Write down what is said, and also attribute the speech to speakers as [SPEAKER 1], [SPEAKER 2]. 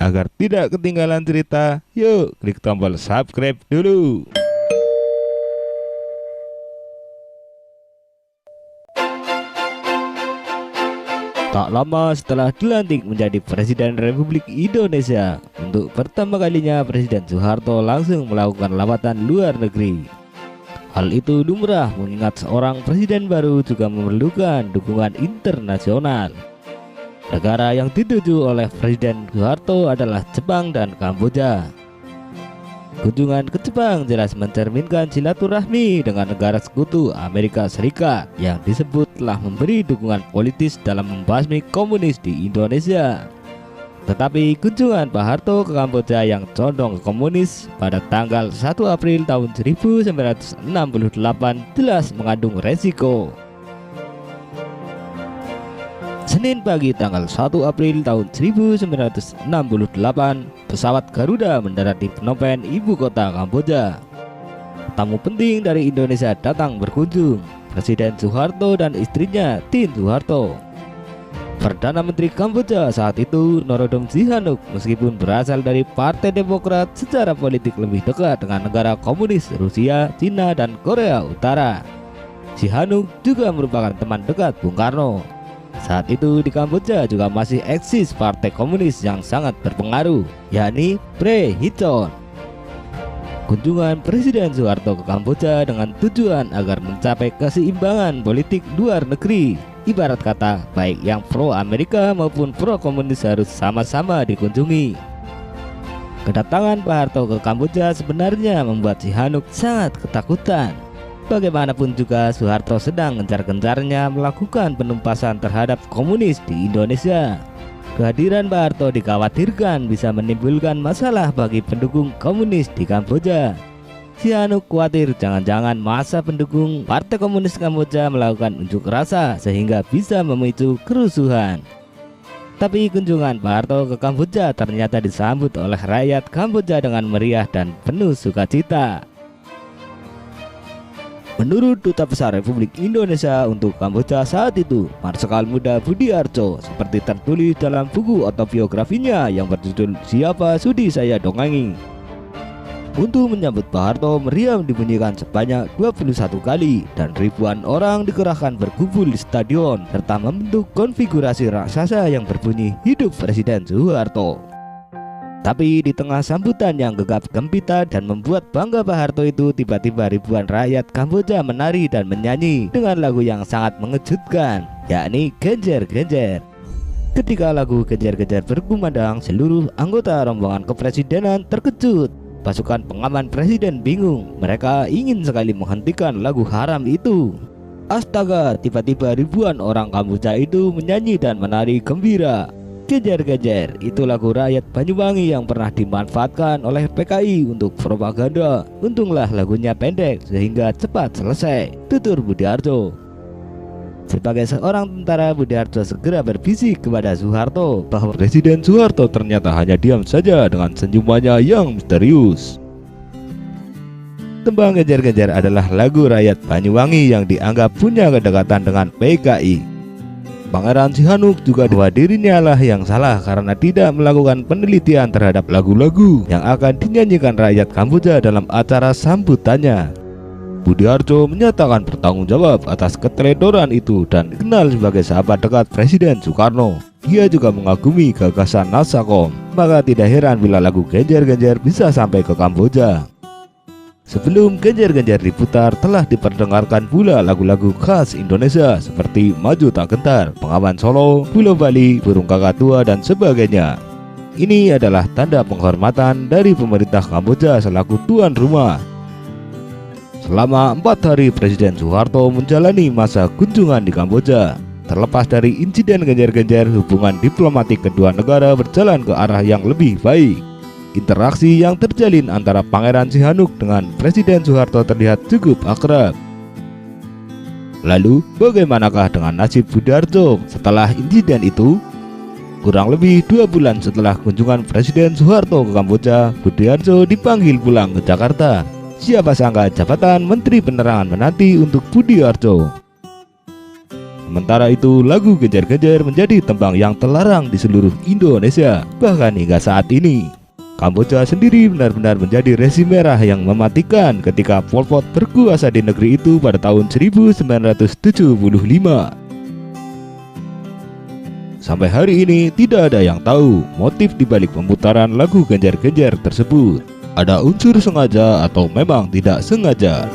[SPEAKER 1] Agar tidak ketinggalan cerita, yuk klik tombol subscribe dulu. Tak lama setelah dilantik menjadi Presiden Republik Indonesia, untuk pertama kalinya Presiden Soeharto langsung melakukan lawatan luar negeri. Hal itu lumrah mengingat seorang presiden baru juga memerlukan dukungan internasional. Negara yang dituju oleh Presiden Soeharto adalah Jepang dan Kamboja. Kunjungan ke Jepang jelas mencerminkan silaturahmi dengan negara sekutu Amerika Serikat yang disebut telah memberi dukungan politis dalam membasmi komunis di Indonesia. Tetapi kunjungan Pak Harto ke Kamboja yang condong ke komunis pada tanggal 1 April tahun 1968 jelas mengandung resiko. Senin pagi tanggal 1 April tahun 1968, pesawat Garuda mendarat di Phnom Penh, ibu kota Kamboja. Tamu penting dari Indonesia datang berkunjung, Presiden Soeharto dan istrinya Tin Soeharto. Perdana Menteri Kamboja saat itu Norodom Sihanouk meskipun berasal dari Partai Demokrat secara politik lebih dekat dengan negara komunis Rusia, Cina, dan Korea Utara. Sihanouk juga merupakan teman dekat Bung Karno. Saat itu di Kamboja juga masih eksis partai komunis yang sangat berpengaruh, yakni Pre Hitchon. Kunjungan Presiden Soeharto ke Kamboja dengan tujuan agar mencapai keseimbangan politik luar negeri. Ibarat kata, baik yang pro Amerika maupun pro komunis harus sama-sama dikunjungi. Kedatangan Pak Harto ke Kamboja sebenarnya membuat Sihanouk sangat ketakutan. Bagaimanapun juga Soeharto sedang gencar-gencarnya melakukan penumpasan terhadap komunis di Indonesia. Kehadiran Pak Harto dikhawatirkan bisa menimbulkan masalah bagi pendukung komunis di Kamboja. Sihanouk khawatir jangan-jangan masa pendukung Partai Komunis Kamboja melakukan unjuk rasa sehingga bisa memicu kerusuhan. Tapi kunjungan Pak Harto ke Kamboja ternyata disambut oleh rakyat Kamboja dengan meriah dan penuh sukacita. Menurut Duta Besar Republik Indonesia untuk Kamboja saat itu, Marsikal Muda Budiarjo, seperti tertulis dalam buku autobiografinya yang berjudul Siapa Sudi Saya Dongengi. Untuk menyambut Pak Harto, meriam dibunyikan sebanyak 21 kali dan ribuan orang dikerahkan berkumpul di stadion serta membentuk konfigurasi raksasa yang berbunyi Hidup Presiden Soeharto. Tapi di tengah sambutan yang gegap gempita dan membuat bangga Pak Harto itu, tiba-tiba ribuan rakyat Kamboja menari dan menyanyi dengan lagu yang sangat mengejutkan, yakni Genjer Genjer. Ketika lagu Genjer Genjer berkumandang, seluruh anggota rombongan kepresidenan terkejut. Pasukan pengaman presiden bingung, mereka ingin sekali menghentikan lagu haram itu. Astaga, tiba-tiba ribuan orang Kamboja itu menyanyi dan menari gembira. Genjer-genjer itu lagu rakyat Banyuwangi yang pernah dimanfaatkan oleh PKI untuk propaganda. Untunglah lagunya pendek sehingga cepat selesai, tutur Budiarjo. Sebagai seorang tentara, Budiarjo segera berbisik kepada Soeharto bahwa Presiden Soeharto ternyata hanya diam saja dengan senyumannya yang misterius. Tembang Genjer-genjer adalah lagu rakyat Banyuwangi yang dianggap punya kedekatan dengan PKI. Pangeran Sihanouk juga bahwa dirinya lah yang salah karena tidak melakukan penelitian terhadap lagu-lagu yang akan dinyanyikan rakyat Kamboja dalam acara sambutannya. Budiarjo menyatakan bertanggung jawab atas keteledoran itu dan dikenal sebagai sahabat dekat Presiden Soekarno. Dia juga mengagumi gagasan Nasakom, maka tidak heran bila lagu Genjer-genjer bisa sampai ke Kamboja. Sebelum Genjer-genjer diputar, telah diperdengarkan pula lagu-lagu khas Indonesia seperti Maju Tak Gentar, Pengawan Solo, Pulau Bali, Burung Kakatua, dan sebagainya. Ini adalah tanda penghormatan dari pemerintah Kamboja selaku tuan rumah. Selama 4 hari Presiden Soeharto menjalani masa kunjungan di Kamboja. Terlepas dari insiden Genjer-genjer, hubungan diplomatik kedua negara berjalan ke arah yang lebih baik. Interaksi yang terjalin antara Pangeran Sihanouk dengan Presiden Soeharto terlihat cukup akrab. Lalu, bagaimanakah dengan nasib Budiarjo setelah insiden itu? Kurang lebih 2 bulan setelah kunjungan Presiden Soeharto ke Kamboja, Budiarjo dipanggil pulang ke Jakarta. Siapa sangka jabatan Menteri Penerangan menanti untuk Budiarjo. Sementara itu, lagu Genjar-Genjar menjadi tembang yang terlarang di seluruh Indonesia, bahkan hingga saat ini. Kamboja sendiri benar-benar menjadi resi merah yang mematikan ketika Pol Pot berkuasa di negeri itu pada tahun 1975. Sampai hari ini tidak ada yang tahu motif dibalik pemutaran lagu Genjar-Genjar tersebut. Ada unsur sengaja atau memang tidak sengaja.